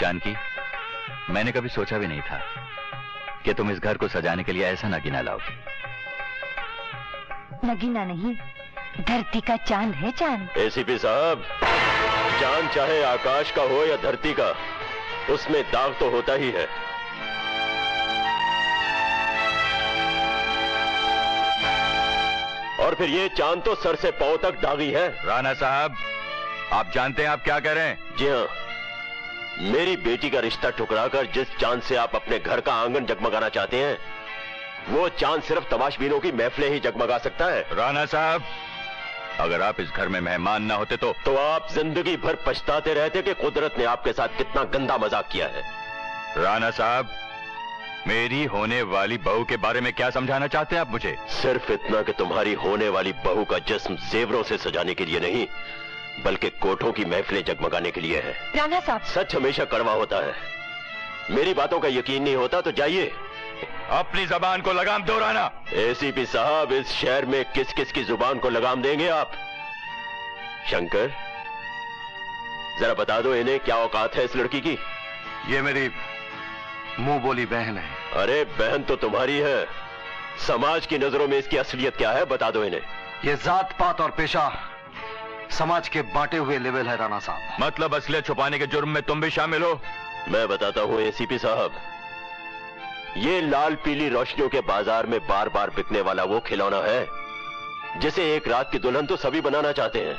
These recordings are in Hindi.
जानकी, मैंने कभी सोचा भी नहीं था कि तुम इस घर को सजाने के लिए ऐसा नगीना लाओगी। नगीना नहीं, धरती का चांद है चांद। एसीपी साहब, चांद चाहे आकाश का हो या धरती का, उसमें दाग तो होता ही है। और फिर ये चांद तो सर से पांव तक दागी है। राणा साहब, आप जानते हैं आप क्या कह रहे हैं? जी हाँ, मेरी बेटी का रिश्ता ठुकराकर जिस चांद से आप अपने घर का आंगन जगमगाना चाहते हैं, वो चांद सिर्फ तमाशबीनों की महफिलें ही जगमगा सकता है। राणा साहब, अगर आप इस घर में मेहमान ना होते तो आप जिंदगी भर पछताते रहते कि कुदरत ने आपके साथ कितना गंदा मजाक किया है। राणा साहब, मेरी होने वाली बहू के बारे में क्या समझाना चाहते हैं आप मुझे? सिर्फ इतना कि तुम्हारी होने वाली बहू का जिस्म जेवरों से सजाने के लिए नहीं, बल्कि कोठों की महफिलें जगमगाने के लिए है। राणा साहब, सच हमेशा कड़वा होता है। मेरी बातों का यकीन नहीं होता तो जाइए। अपनी जबान को लगाम दो राणा। एसीपी साहब, इस शहर में किस किस की जुबान को लगाम देंगे आप? शंकर, जरा बता दो इन्हें क्या औकात है इस लड़की की? ये मेरी मुंह बोली बहन है। अरे बहन तो तुम्हारी है, समाज की नजरों में इसकी असलियत क्या है बता दो इन्हें। ये जात पात और पेशा समाज के बांटे हुए लेवल है राणा साहब। मतलब असलियत छुपाने के जुर्म में तुम भी शामिल हो? मैं बताता हूं एसीपी साहब, ये लाल पीली रोशनियों के बाजार में बार बार बिकने वाला वो खिलौना है जिसे एक रात की दुल्हन तो सभी बनाना चाहते हैं,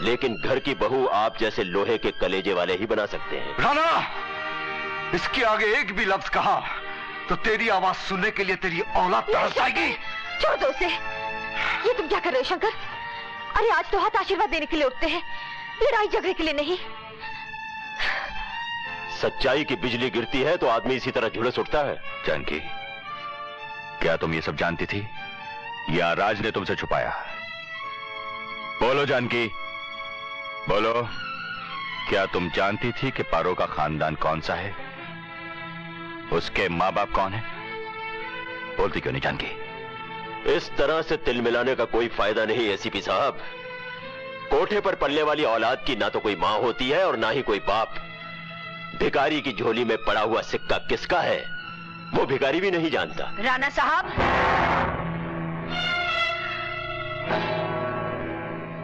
लेकिन घर की बहू आप जैसे लोहे के कलेजे वाले ही बना सकते हैं। राणा, इसके आगे एक भी लफ्ज कहा तो तेरी आवाज सुनने के लिए तेरी औलाद तरस जाएगी। छोड़ दो उसे। ये तुम क्या कर रहे हो शंकर? अरे आज तो हाथ आशीर्वाद देने के लिए उठते हैं, लड़ाई झगड़े के लिए नहीं। सच्चाई की बिजली गिरती है तो आदमी इसी तरह झुलस उठता है। जानकी, क्या तुम ये सब जानती थी या राज ने तुमसे छुपाया? बोलो जानकी, बोलो, क्या तुम जानती थी कि पारो का खानदान कौन सा है? उसके माँ बाप कौन है? बोलती क्यों नहीं जानकी? इस तरह से तिल मिलाने का कोई फायदा नहीं एसीपी साहब। कोठे पर पलने वाली औलाद की ना तो कोई मां होती है और ना ही कोई बाप। भिखारी की झोली में पड़ा हुआ सिक्का किसका है वो भिखारी भी नहीं जानता। राणा साहब,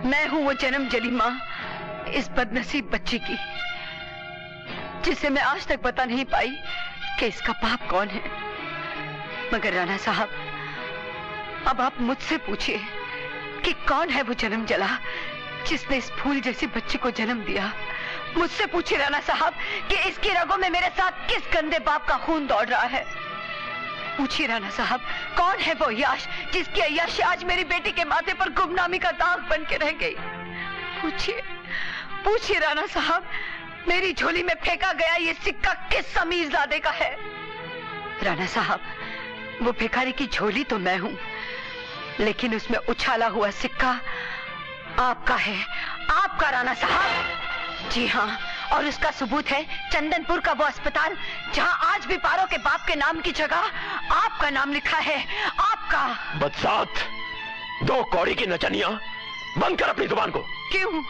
मैं हूं वो जन्म जली मां इस बदनसीब बच्ची की, जिसे मैं आज तक बता नहीं पाई कि इसका बाप कौन है। मगर राणा साहब, अब आप मुझसे पूछिए कि कौन है वो जन्म जला जिसने इस फूल जैसे बच्चे को जन्म दिया। मुझसे पूछिए राणा साहब कि इसकी रगों में मेरे साथ किस गंदे बाप का खून दौड़ रहा है। पूछिए राणा साहब, कौन है वो अय्याश जिसकी अय्याशी आज मेरी बेटी के माथे पर गुमनामी का दाग बन के रह गई। पूछिए, पूछिए राणा साहब, मेरी झोली में फेंका गया ये सिक्का किस अमीरजादे का है। राणा साहब, वो भिखारी की झोली तो मैं हूं, लेकिन उसमें उछाला हुआ सिक्का आपका है, आपका राणा साहब। जी हाँ, और उसका सबूत है चंदनपुर का वो अस्पताल जहां आज भी पारो के बाप के नाम की जगह आपका नाम लिखा है, आपका। बदसात, दो कौड़ी की नचनिया, बंद कर अपनी जुबान को। क्यों?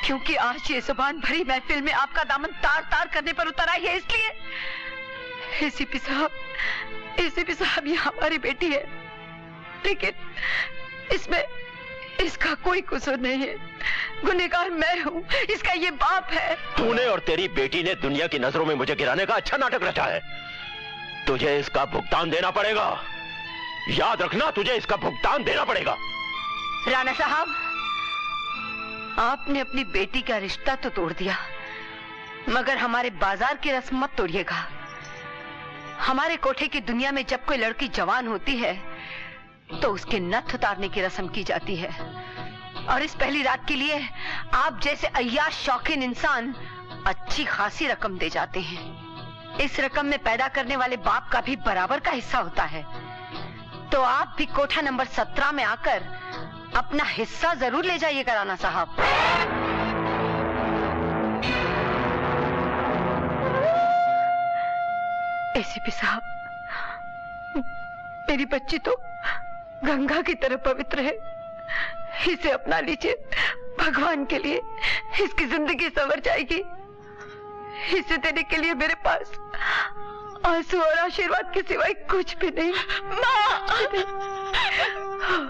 क्योंकि आज ये जुबान भरी महफिल में आपका दामन तार तार करने पर उतर आई है, इसलिए। एसीपी साहब, ये हमारी बेटी है, लेकिन इसमें इसका कोई कसूर नहीं है। गुनहगार मैं हूँ, इसका ये बाप है। तूने और तेरी बेटी ने दुनिया की नजरों में मुझे गिराने का अच्छा नाटक रचा है। तुझे इसका भुगतान देना पड़ेगा। याद रखना, तुझे इसका भुगतान देना पड़ेगा। राणा साहब, आपने अपनी बेटी का रिश्ता तो तोड़ दिया, मगर हमारे बाजार की रस्म मत तोड़िएगा। हमारे कोठे की दुनिया में जब कोई लड़की जवान होती है तो उसके नथ उतारने की रस्म की जाती है, और इस पहली रात के लिए आप जैसे अय्याश शौकीन इंसान अच्छी खासी रकम दे जाते हैं। इस रकम में पैदा करने वाले बाप का भी बराबर का हिस्सा होता है। तो आप भी कोठा नंबर 17 में आकर अपना हिस्सा जरूर ले जाइएगा राणा साहब। एसीपी साहब, मेरी बच्ची तो गंगा की तरह पवित्र है, इसे अपना लीजिए भगवान के लिए। इसकी जिंदगी संवर जाएगी। इसे देने के लिए मेरे पास आंसू और आशीर्वाद के सिवाय कुछ भी नहीं। माँ,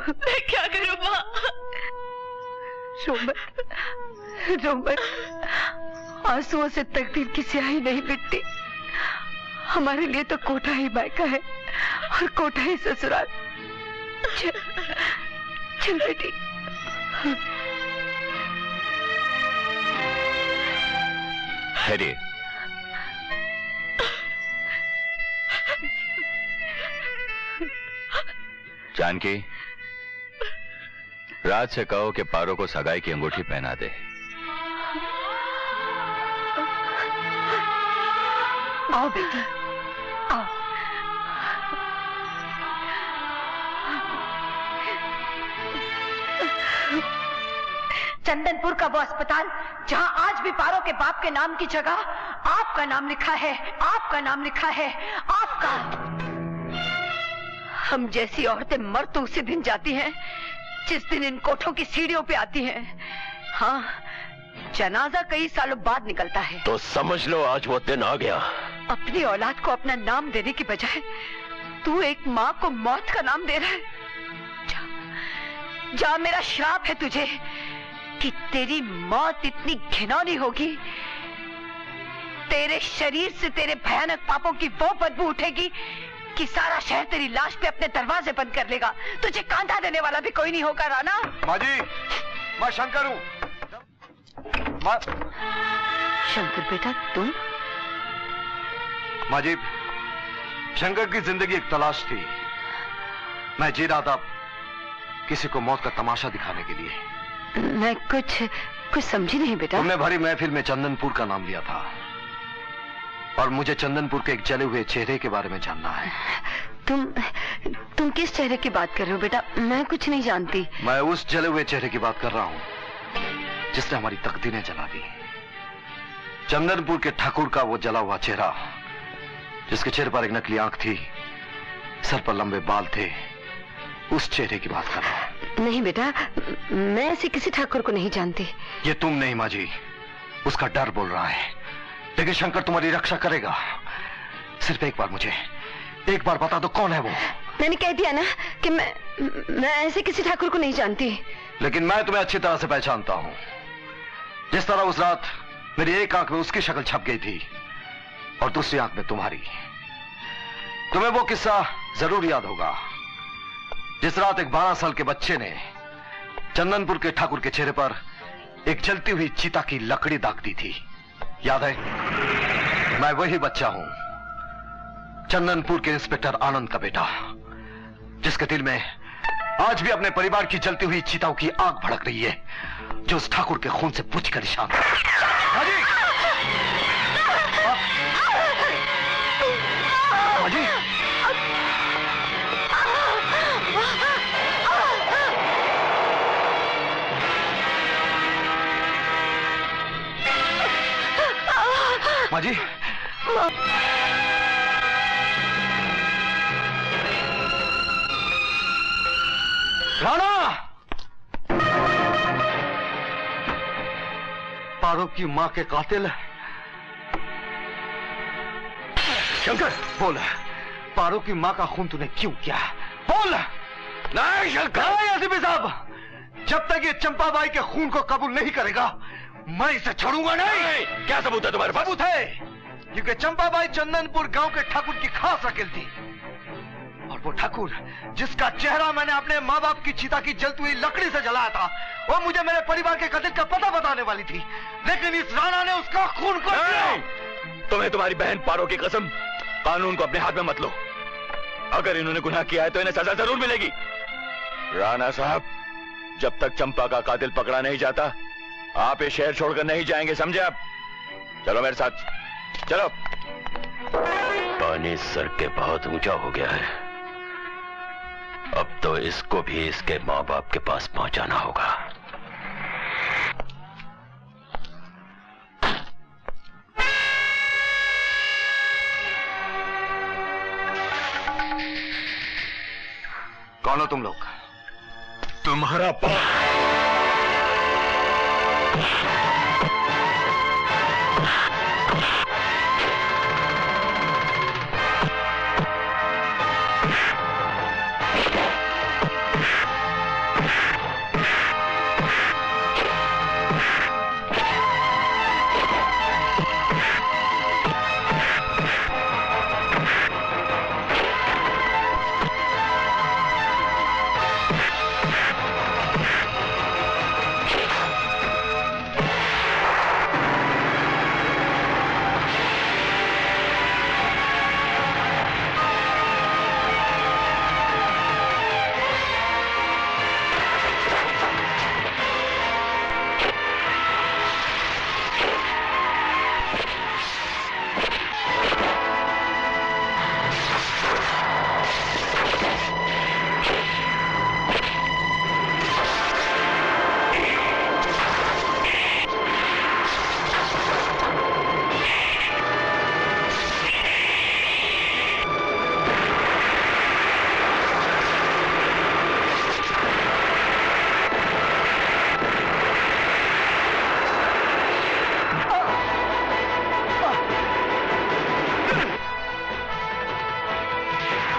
मैं क्या करूं माँ? रो मत, आंसुओं से तकदीर की स्याही नहीं मिटती। हमारे लिए तो कोटा ही मायका है और कोटा ही ससुराल। चल बेटी। ठहरिए। जानकी, राज से कहो कि पारो को सगाई की अंगूठी पहना दे। आओ बेटी, आओ। चंदनपुर का वो अस्पताल जहां आज भी पारो के बाप के नाम की जगह आपका नाम लिखा है, आपका नाम लिखा है, आपका। हम जैसी औरतें मर तो उसी दिन जाती हैं जिस दिन इन कोठों की सीढ़ियों पे आती हैं। हाँ, जनाजा कई सालों बाद निकलता है। तो समझ लो आज वो दिन आ गया। अपनी औलाद को अपना नाम देने की बजाय तू एक माँ को मौत का नाम दे रहा है। जा, मेरा श्राप है तुझे कि तेरी मौत इतनी घिनौनी होगी, तेरे शरीर से तेरे भयानक पापों की वो बदबू उठेगी कि सारा शहर तेरी लाश पे अपने दरवाजे बंद कर लेगा। तुझे कांधा देने वाला भी कोई नहीं होगा राणा। माँ जी, मैं शंकर हूँ। शंकर बेटा, तुम? माँ जी, शंकर की जिंदगी एक तलाश थी। मैं जी रहा था किसी को मौत का तमाशा दिखाने के लिए। मैं कुछ समझी नहीं बेटा। तुमने भरी महफिल में चंदनपुर का नाम लिया था और मुझे चंदनपुर के एक जले हुए चेहरे के बारे में जानना है। तुम किस चेहरे की बात कर रहे हो बेटा? मैं कुछ नहीं जानती। मैं उस जले हुए चेहरे की बात कर रहा हूँ जिसने हमारी तकदीरें जला दी। चंदनपुर के ठाकुर का वो जला हुआ चेहरा, जिसके चेहरे पर एक नकली आंख थी, सर पर लंबे बाल थे, उस चेहरे की बात कर रहा हूँ। नहीं बेटा, मैं ऐसे किसी ठाकुर को नहीं जानती। ये तुम नहीं माँ जी, उसका डर बोल रहा है। लेकिन शंकर तुम्हारी रक्षा करेगा। सिर्फ एक बार मुझे एक बार बता दो, कौन है वो? मैंने कह दिया ना कि मैं ऐसे किसी ठाकुर को नहीं जानती। लेकिन मैं तुम्हें अच्छी तरह से पहचानता हूं। जिस तरह उस रात मेरी एक आंख में उसकी शक्ल छप गई थी और दूसरी आंख में तुम्हारी। तुम्हें वो किस्सा जरूर याद होगा जिस रात एक 12 साल के बच्चे ने चंदनपुर के ठाकुर के चेहरे पर एक जलती हुई चीता की लकड़ी दाग दी थी। याद है? मैं वही बच्चा हूं, चंदनपुर के इंस्पेक्टर आनंद का बेटा, जिसके दिल में आज भी अपने परिवार की जलती हुई चिताओं की आग भड़क रही है, जो उस ठाकुर के खून से बुझ कर निशान है। माँ जी, राणा! पारो की माँ के कातिल शंकर, बोल, पारो की माँ का खून तूने क्यों किया? बोल! नहीं शंकर, एसीपी साहब, जब तक ये चंपाबाई के खून को कबूल नहीं करेगा मैं इसे छोड़ूंगा नहीं। क्या सबूत है तुम्हारे पास? सबूत है, क्योंकि चंपाबाई चंदनपुर गांव के ठाकुर की खास रकेल थी, और वो ठाकुर जिसका चेहरा मैंने अपने माँ बाप की चिता की जलती हुई लकड़ी से जलाया था, वो मुझे मेरे परिवार के कत्ल का पता बताने वाली थी, लेकिन इस राणा ने उसका खून को किया। तुम्हें तुम्हारी बहन पारो की कसम, कानून को अपने हाथ में मत लो। अगर इन्होंने गुनाह किया है तो इन्हें सजा जरूर मिलेगी। राणा साहब, जब तक चंपा का कातिल पकड़ा नहीं जाता आप ये शहर छोड़कर नहीं जाएंगे, समझे आप? चलो मेरे साथ, चलो। पानी सर के बहुत ऊंचा हो गया है, अब तो इसको भी इसके माँ बाप के पास पहुंचाना होगा। कौन हो तुम लोग? तुम्हारा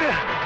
दे